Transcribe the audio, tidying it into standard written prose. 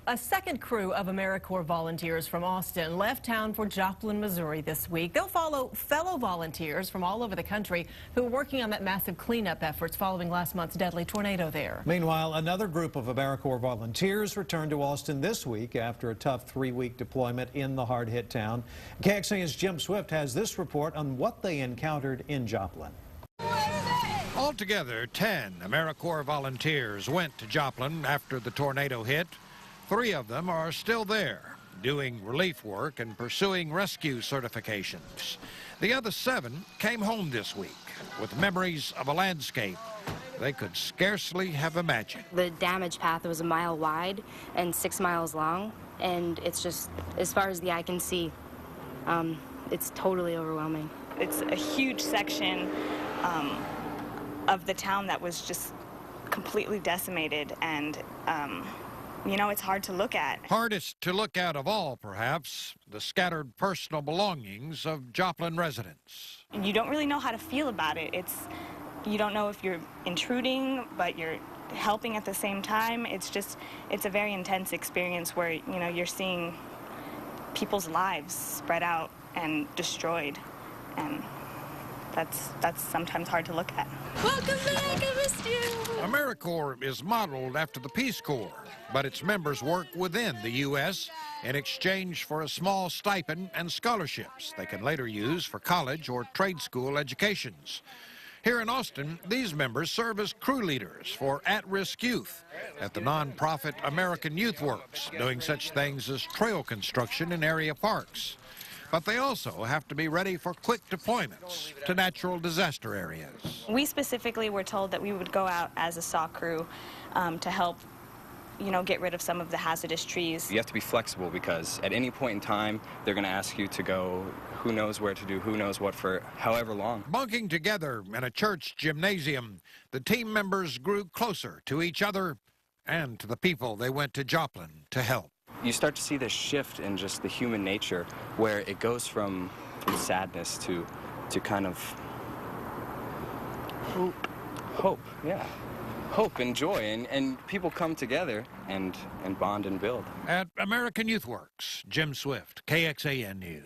A second crew of AmeriCorps volunteers from Austin left town for Joplin, Missouri this week. They'll follow fellow volunteers from all over the country who are working on that massive cleanup efforts following last month's deadly tornado there. Meanwhile, another group of AmeriCorps volunteers returned to Austin this week after a tough 3-week deployment in the hard-hit town. KXAN's Jim Swift has this report on what they encountered in Joplin. Altogether, 10 AmeriCorps volunteers went to Joplin after the tornado hit. 3 of them are still there, doing relief work and pursuing rescue certifications. The other 7 came home this week with memories of a landscape they could scarcely have imagined. The damage path was a mile wide and 6 miles long, and it's just, as far as the eye can see, it's totally overwhelming. It's a huge section of the town that was just completely decimated, and you know, it's hard to look at. Hardest to look at of all, perhaps, the scattered personal belongings of Joplin residents. You don't really know how to feel about it. You don't know if you're intruding, but you're helping at the same time. It's a very intense experience where, you know, you're seeing people's lives spread out and destroyed, and that's sometimes hard to look at. Welcome back, I missed you! AmeriCorps is modeled after the Peace Corps, but its members work within the U.S. in exchange for a small stipend and scholarships they can later use for college or trade school educations. Here in Austin, these members serve as crew leaders for at-risk youth at the nonprofit American Youth Works, doing such things as trail construction in area parks. But they also have to be ready for quick deployments to natural disaster areas. We specifically were told that we would go out as a saw crew to help, you know, get rid of some of the hazardous trees. You have to be flexible because at any point in time, they're going to ask you to go who knows where to do who knows what for however long. Bunking together in a church gymnasium, the team members grew closer to each other and to the people they went to Joplin to help. You start to see this shift in just the human nature where it goes from sadness to kind of hope, yeah. Hope and joy, and people come together and bond and build. At American Youth Works, Jim Swift, KXAN News.